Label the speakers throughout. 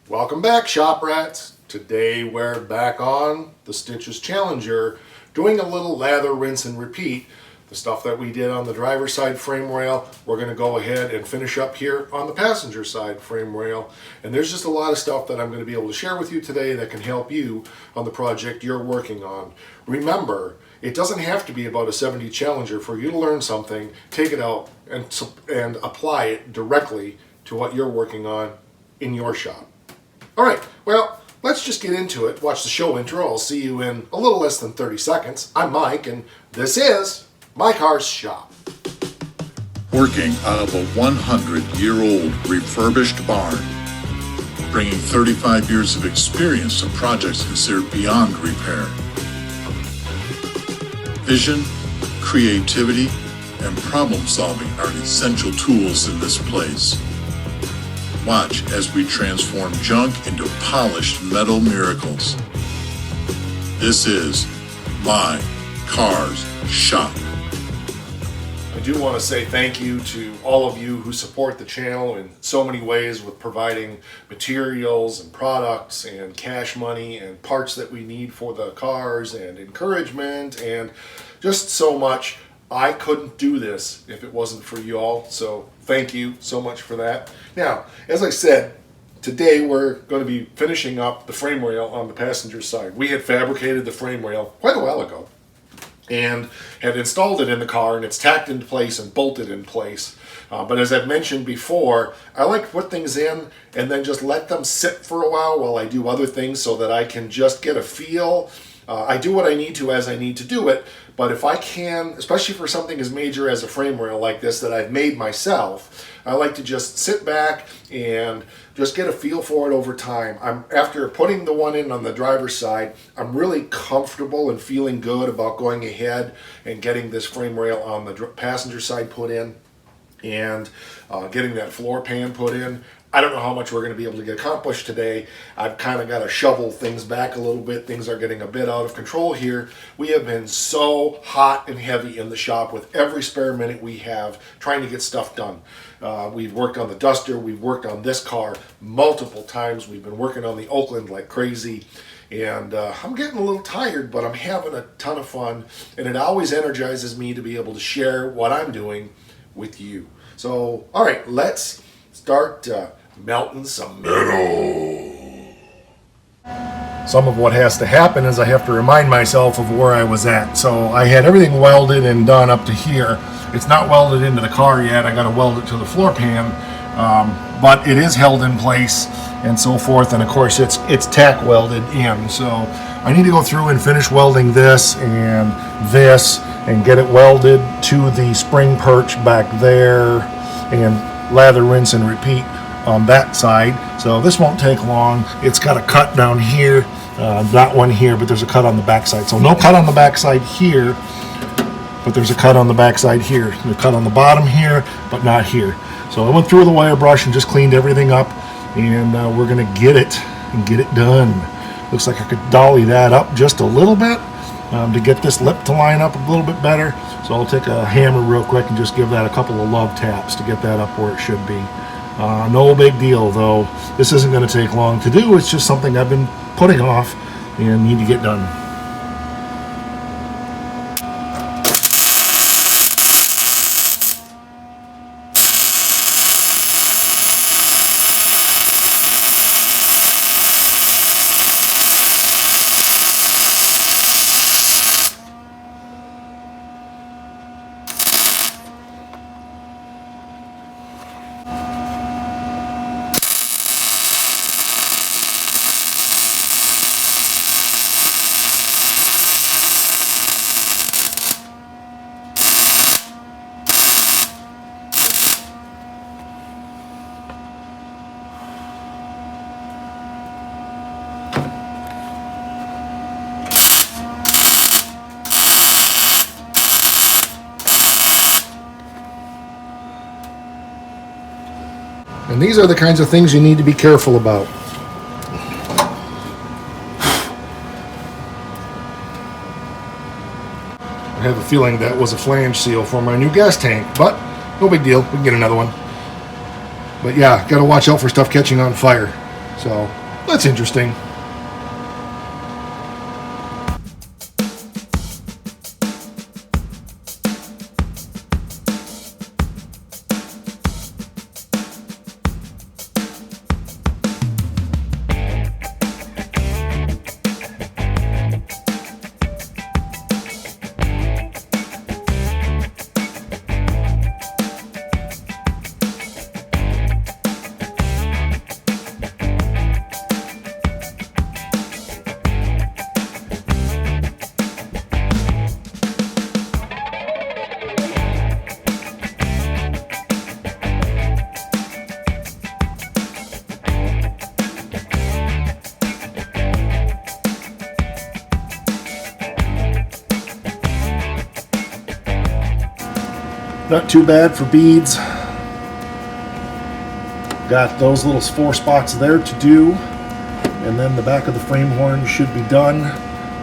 Speaker 1: Welcome back, shop rats. Today we're back on the Stitches Challenger doing a little lather, rinse, and repeat. The stuff that we did on the driver's side frame rail, we're going to go ahead and finish up here on the passenger side frame rail. And there's just a lot of stuff that I'm going to be able to share with you today that can help you on the project you're working on. Remember, it doesn't have to be about a 70 Challenger for you to learn something, take it out, and apply it directly to what you're working on in your shop. All right, well, let's just get into it. Watch the show intro. I'll see you in a little less than 30 seconds. I'm Mike, and this is My Car's Shop.
Speaker 2: Working out of a 100-year-old refurbished barn, bringing 35 years of experience to projects considered beyond repair. Vision, creativity, and problem solving are essential tools in this place. Watch as we transform junk into polished metal miracles. This is My Car's Shop.
Speaker 1: I do want to say thank you to all of you who support the channel in so many ways with providing materials and products and cash money and parts that we need for the cars and encouragement and just so much. I couldn't do this if it wasn't for you all, so thank you so much for that. Now, as I said, today we're going to be finishing up the frame rail on the passenger side. We had fabricated the frame rail quite a while ago and had installed it in the car, and it's tacked into place and bolted in place. But as I've mentioned before, I like to put things in and then just let them sit for a while I do other things so that I can just get a feel. I do what I need to as I need to do it, but if I can, especially for something as major as a frame rail like this that I've made myself, I like to just sit back and just get a feel for it over time. After putting the one in on the driver's side, I'm really comfortable and feeling good about going ahead and getting this frame rail on the passenger side put in and getting that floor pan put in. I don't know how much we're going to be able to get accomplished today. I've kind of got to shovel things back a little bit. Things are getting a bit out of control here. We have been so hot and heavy in the shop with every spare minute we have trying to get stuff done. We've worked on the Duster. We've worked on this car multiple times. We've been working on the Oakland like crazy. And I'm getting a little tired, but I'm having a ton of fun. And it always energizes me to be able to share what I'm doing with you. So, all right, let's start melting some metal. Some of what has to happen is I have to remind myself of where I was at. So I had everything welded and done up to here. It's not welded into the car yet. I got to weld it to the floor pan, but it is held in place and so forth. And of course, it's tack welded in. So I need to go through and finish welding this and get it welded to the spring perch back there and lather, rinse, and repeat on that side. So this won't take long. It's got a cut down here, not one here, but there's a cut on the back side. So no cut on the back side here, but there's a cut on the back side here. There's a cut on the bottom here, but not here. So I went through the wire brush and just cleaned everything up, and we're gonna get it done. Looks like I could dolly that up just a little bit to get this lip to line up a little bit better. So I'll take a hammer real quick and just give that a couple of love taps to get that up where it should be. No big deal though. This isn't going to take long to do. It's just something I've been putting off and need to get done. And these are the kinds of things you need to be careful about. I have a feeling that was a flange seal for my new gas tank, but no big deal. We can get another one. But yeah, got to watch out for stuff catching on fire. So that's interesting. Not too bad for beads. Got those little 4 spots there to do, and then the back of the frame horn should be done.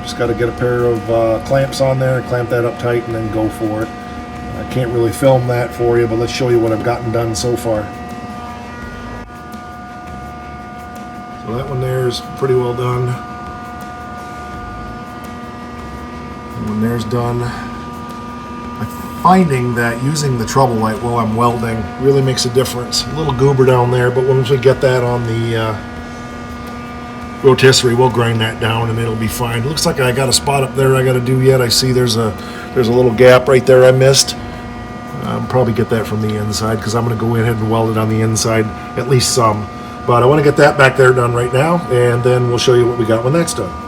Speaker 1: Just got to get a pair of clamps on there, clamp that up tight, and then go for it. I can't really film that for you, but let's show you what I've gotten done so far. So that one there is pretty well done. That one there's done. Finding that using the trouble light while I'm welding really makes a difference. A little goober down there, but once we get that on the rotisserie, we'll grind that down and it'll be fine. It looks like I got a spot up there I got to do yet. I see there's a little gap right there I missed. I'll probably get that from the inside because I'm going to go ahead and weld it on the inside, at least some. But I want to get that back there done right now, and then we'll show you what we got when that's done.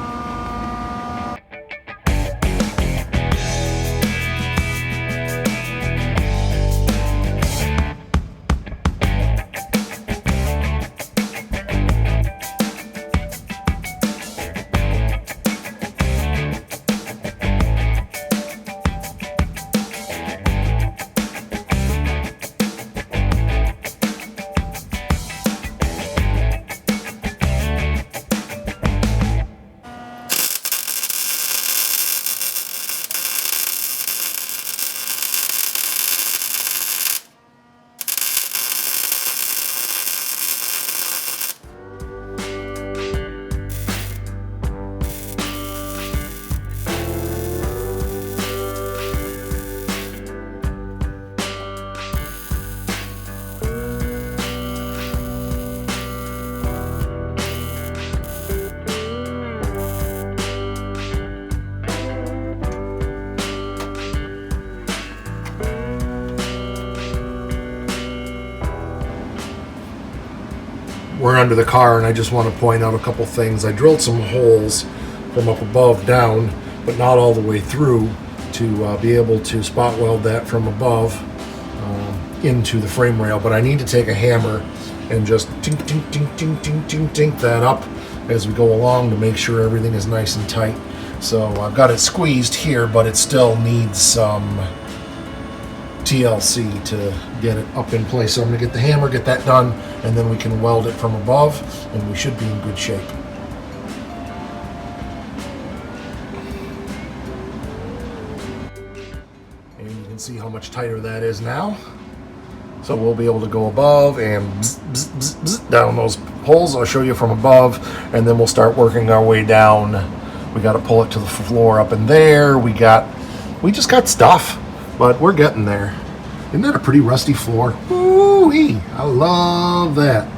Speaker 1: We're under the car, and I just want to point out a couple things. I drilled some holes from up above down, but not all the way through, to be able to spot weld that from above into the frame rail. But I need to take a hammer and just tink, tink, tink, tink, tink, tink, tink that up as we go along to make sure everything is nice and tight. So I've got it squeezed here, but it still needs some TLC to get it up in place. So I'm going to get the hammer, get that done, and then we can weld it from above, and we should be in good shape. And you can see how much tighter that is now. So we'll be able to go above and bzz, bzz, bzz, bzz, down those holes. I'll show you from above, and then we'll start working our way down. We got to pull it to the floor up in there. We just got stuff, but we're getting there. Isn't that a pretty rusty floor? Ooh-wee, I love that.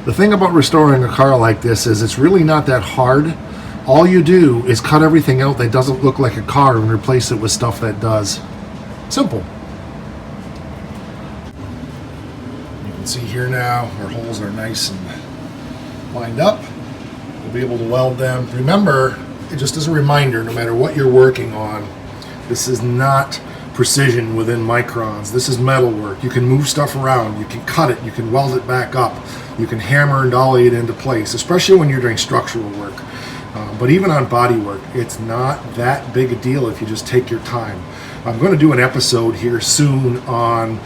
Speaker 1: The thing about restoring a car like this is it's really not that hard. All you do is cut everything out that doesn't look like a car and replace it with stuff that does. Simple. You can see here now our holes are nice and lined up. We'll be able to weld them. Remember, just as a reminder, no matter what you're working on, this is not precision within microns. This is metal work. You can move stuff around, you can cut it, you can weld it back up, you can hammer and dolly it into place, especially when you're doing structural work. But even on body work, it's not that big a deal if you just take your time. I'm going to do an episode here soon on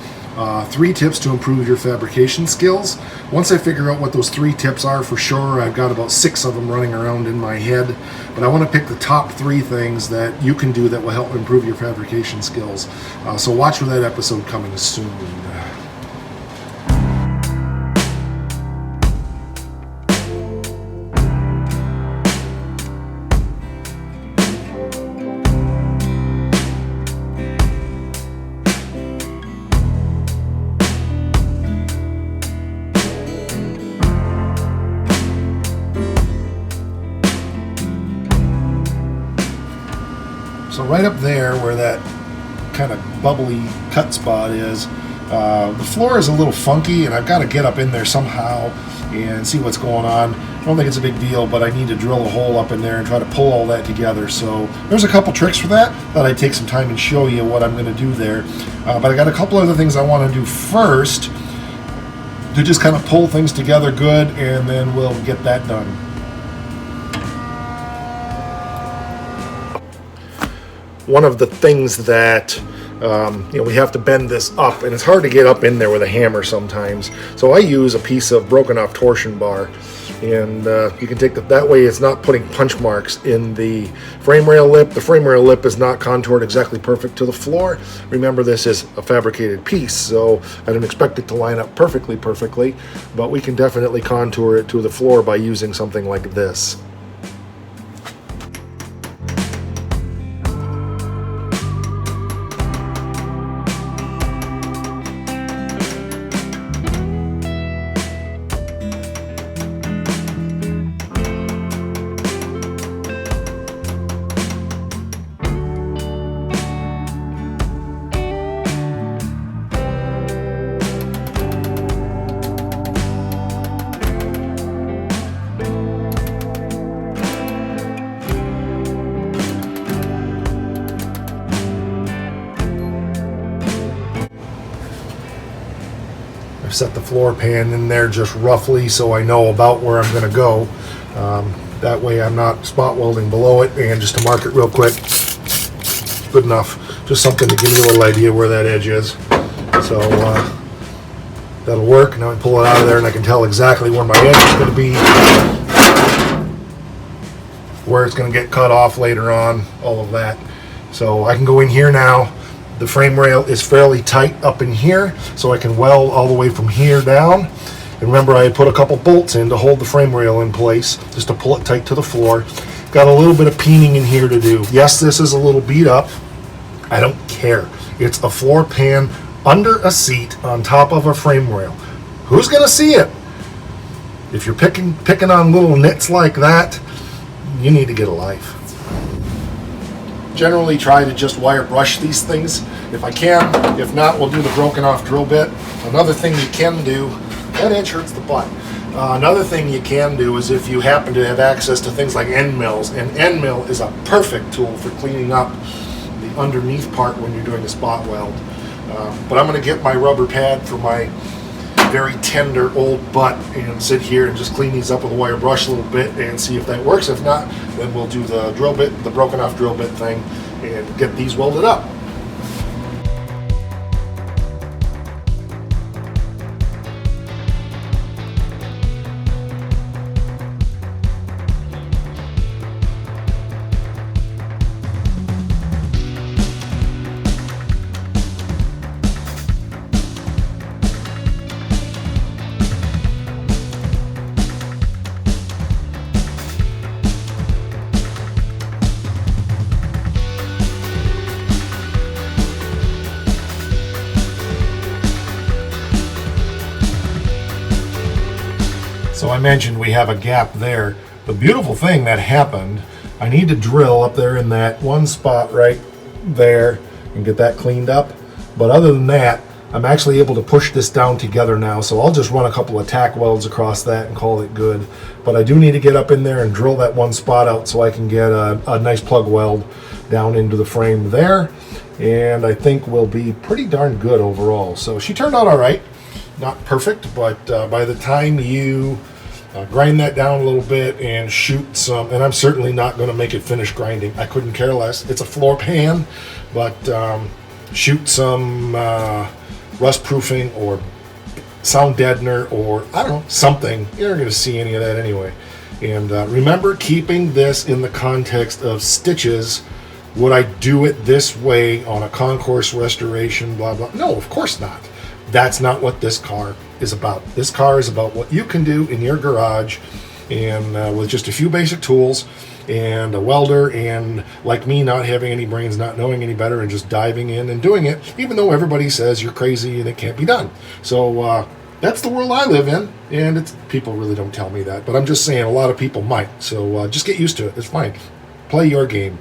Speaker 1: 3 tips to improve your fabrication skills. Once I figure out what those 3 tips are for sure, I've got about 6 of them running around in my head, but I want to pick the top 3 things that you can do that will help improve your fabrication skills. So watch for that episode coming soon. So right up there where that kind of bubbly cut spot is, the floor is a little funky, and I've got to get up in there somehow and see what's going on. I don't think it's a big deal, but I need to drill a hole up in there and try to pull all that together. So there's a couple tricks for that. Thought I'd take some time and show you what I'm going to do there. But I got a couple other things I want to do first to just kind of pull things together good, and then we'll get that done. One of the things that we have to bend this up, and it's hard to get up in there with a hammer sometimes. So I use a piece of broken off torsion bar, and you can take that way it's not putting punch marks in the frame rail lip. The frame rail lip is not contoured exactly perfect to the floor. Remember, this is a fabricated piece, so I don't expect it to line up perfectly, but we can definitely contour it to the floor by using something like this. Set the floor pan in there just roughly so I know about where I'm going to go. That way I'm not spot welding below it. And just to mark it real quick, good enough. Just something to give me a little idea where that edge is. So that'll work. Now I pull it out of there and I can tell exactly where my edge is going to be, where it's going to get cut off later on, all of that. So I can go in here now. The frame rail is fairly tight up in here, so I can weld all the way from here down. And remember, I had put a couple bolts in to hold the frame rail in place, just to pull it tight to the floor. Got a little bit of peening in here to do. Yes, this is a little beat up. I don't care. It's a floor pan under a seat on top of a frame rail. Who's gonna see it? If you're picking on little nits like that, you need to get a life. Generally try to just wire brush these things if I can. If not, we'll do the broken off drill bit. Another thing you can do, that edge hurts the butt. Another thing you can do is if you happen to have access to things like end mills, and end mill is a perfect tool for cleaning up the underneath part when you're doing a spot weld. But I'm going to get my rubber pad for my very tender old butt and sit here and just clean these up with a wire brush a little bit and see if that works. If not, then we'll do the drill bit, the broken off drill bit thing, and get these welded up. So I mentioned we have a gap there. The beautiful thing that happened, I need to drill up there in that one spot right there and get that cleaned up. But other than that, I'm actually able to push this down together now. So I'll just run a couple of tack welds across that and call it good. But I do need to get up in there and drill that one spot out so I can get a nice plug weld down into the frame there. And I think we'll be pretty darn good overall. So she turned out all right. Not perfect, but by the time you grind that down a little bit and shoot some, and I'm certainly not going to make it finish grinding. I couldn't care less. It's a floor pan, but shoot some rust proofing or sound deadener or I don't know, something. You're not going to see any of that anyway. And remember, keeping this in the context of stitches. Would I do it this way on a concourse restoration, blah, blah? No, of course not. That's not what this car is about. This car is about what you can do in your garage and with just a few basic tools and a welder and, like me, not having any brains, not knowing any better, and just diving in and doing it, even though everybody says you're crazy and it can't be done. So that's the world I live in, and people really don't tell me that, but I'm just saying a lot of people might. So just get used to it. It's fine. Play your game.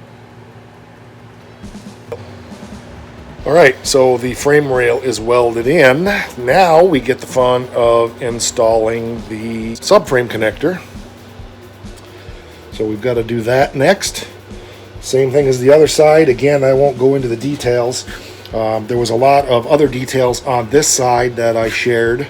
Speaker 1: All right, so the frame rail is welded in. Now we get the fun of installing the subframe connector. So we've got to do that next. Same thing as the other side. Again, I won't go into the details. There was a lot of other details on this side that I shared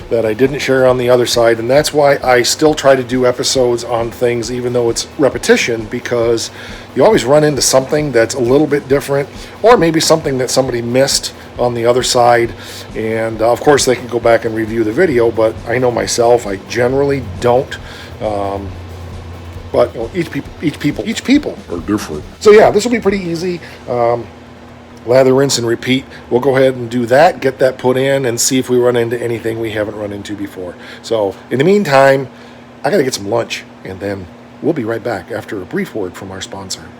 Speaker 1: that I didn't share on the other side, and that's why I still try to do episodes on things even though it's repetition, because you always run into something that's a little bit different, or maybe something that somebody missed on the other side. And of course they can go back and review the video, but I know myself, I generally don't. But you know, each people are different. So yeah, this will be pretty easy. Lather, rinse, and repeat. We'll go ahead and do that, get that put in, and see if we run into anything we haven't run into before. So in the meantime, I gotta get some lunch, and then we'll be right back after a brief word from our sponsor.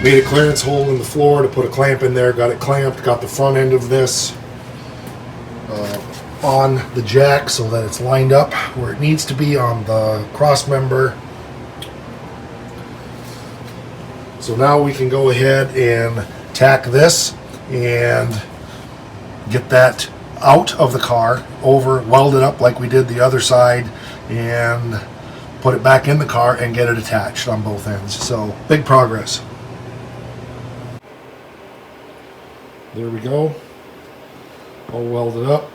Speaker 1: Made a clearance hole in the floor to put a clamp in there, got it clamped, got the front end of this on the jack so that it's lined up where it needs to be on the cross member. So now we can go ahead and tack this and get that out of the car, over, weld it up like we did the other side, and put it back in the car and get it attached on both ends. So big progress. There we go. All welded up.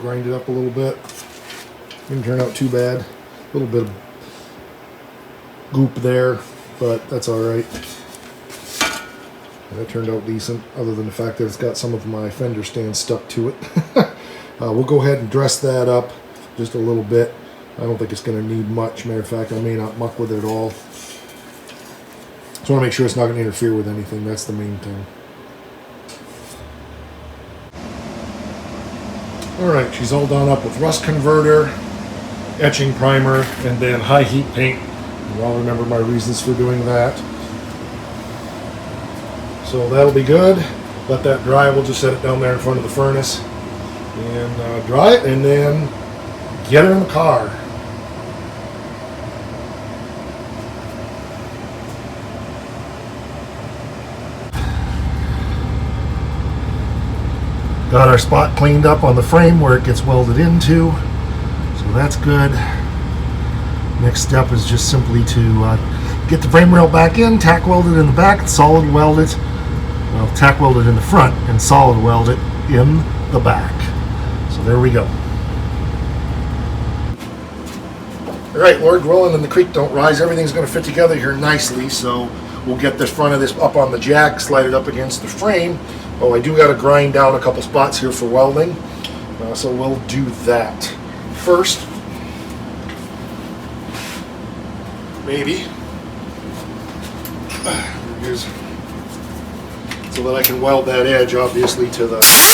Speaker 1: Grind it up a little bit. Didn't turn out too bad. A little bit of goop there, but that's alright. That turned out decent, other than the fact that it's got some of my fender stands stuck to it. We'll go ahead and dress that up just a little bit. I don't think it's going to need much. Matter of fact, I may not muck with it at all. Just want to make sure it's not going to interfere with anything. That's the main thing. Alright, she's all done up with rust converter, etching primer, and then high heat paint. You all remember my reasons for doing that. So that'll be good. Let that dry. We'll just set it down there in front of the furnace and dry it, and then get her in the car. Got our spot cleaned up on the frame where it gets welded into, so that's good. Next step is just simply to get the frame rail back in, tack welded in the back, solid weld it, well, tack welded in the front and solid weld it in the back. So there we go. Alright, Lord willing and the creek don't rise, everything's going to fit together here nicely, so we'll get the front of this up on the jack, slide it up against the frame. Oh, I do got to grind down a couple spots here for welding, so we'll do that first. Maybe. Here's, so that I can weld that edge, obviously, to the...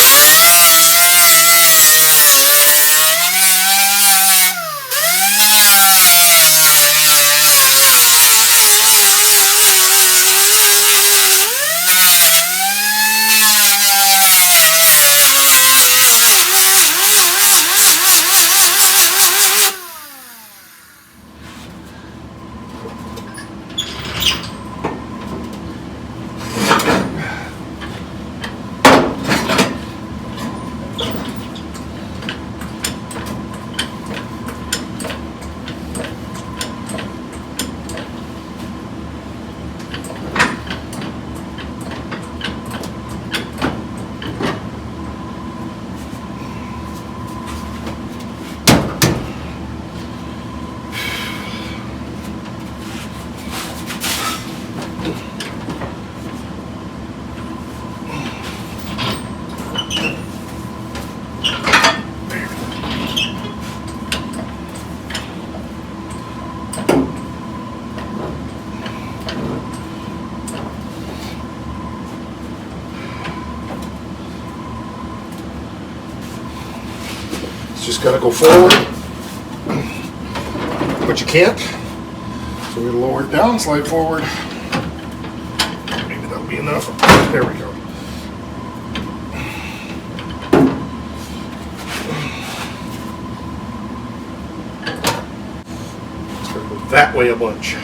Speaker 1: just got to go forward, but you can't. So we're going to lower it down, slide forward. Maybe that'll be enough. There we go. Just got to go that way a bunch.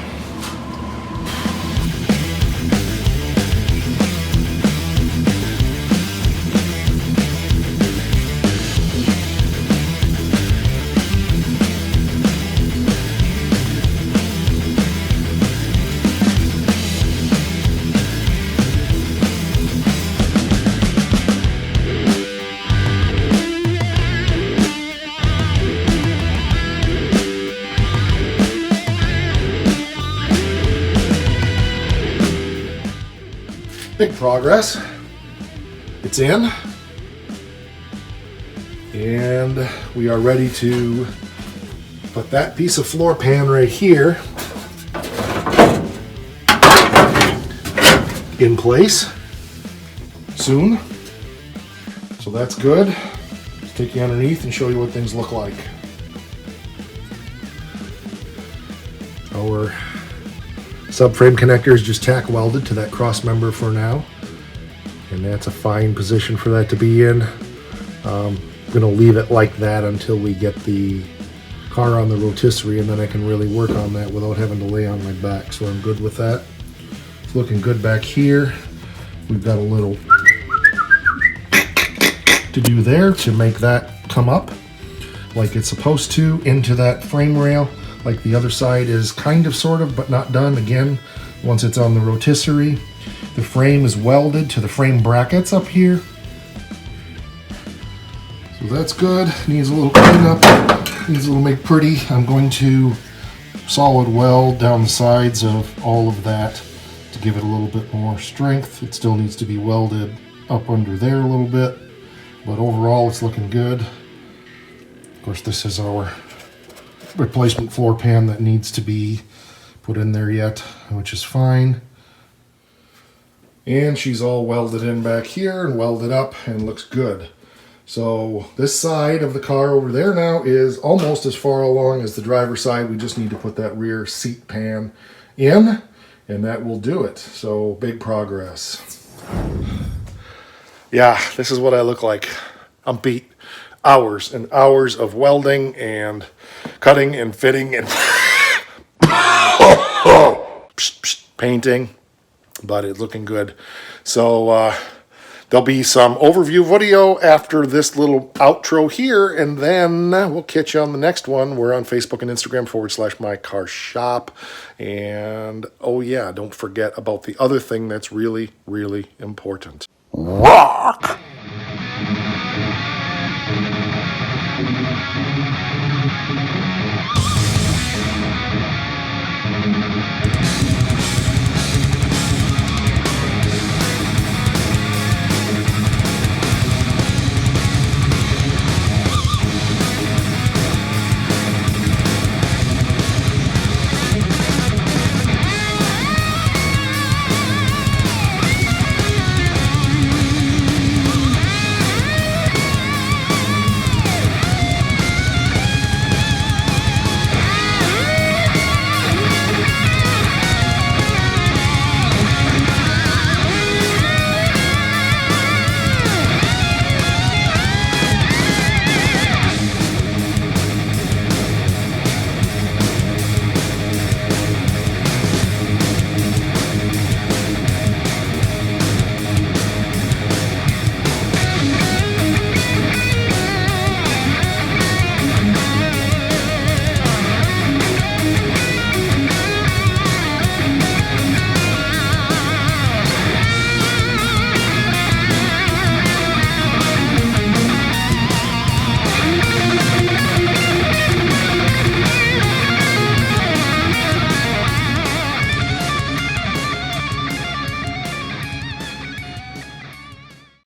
Speaker 1: Big progress. It's in. And we are ready to put that piece of floor pan right here in place soon. So that's good. Let's take you underneath and show you what things look like. Our subframe connector is just tack welded to that cross member for now, and that's a fine position for that to be in. I'm going to leave it like that until we get the car on the rotisserie, and then I can really work on that without having to lay on my back, so I'm good with that. It's looking good back here. We've got a little to do there to make that come up like it's supposed to into that frame rail. Like the other side is kind of, sort of, but not done. Again, once it's on the rotisserie. The frame is welded to the frame brackets up here. So that's good. Needs a little cleanup. Needs a little make pretty. I'm going to solid weld down the sides of all of that to give it a little bit more strength. It still needs to be welded up under there a little bit, but overall it's looking good. Of course, this is our replacement floor pan that needs to be put in there yet, which is fine. And she's all welded in back here and welded up and looks good. So this side of the car over there now is almost as far along as the driver's side. We just need to put that rear seat pan in, and that will do it. So big progress. Yeah, this is what I look like. I'm beat. Hours and hours of welding and cutting and fitting and painting, but it's looking good. So there'll be some overview video after this little outro here, and then we'll catch you on the next one. We're on Facebook and Instagram /mycarshop. And oh yeah, don't forget about the other thing that's really, really important. Rock!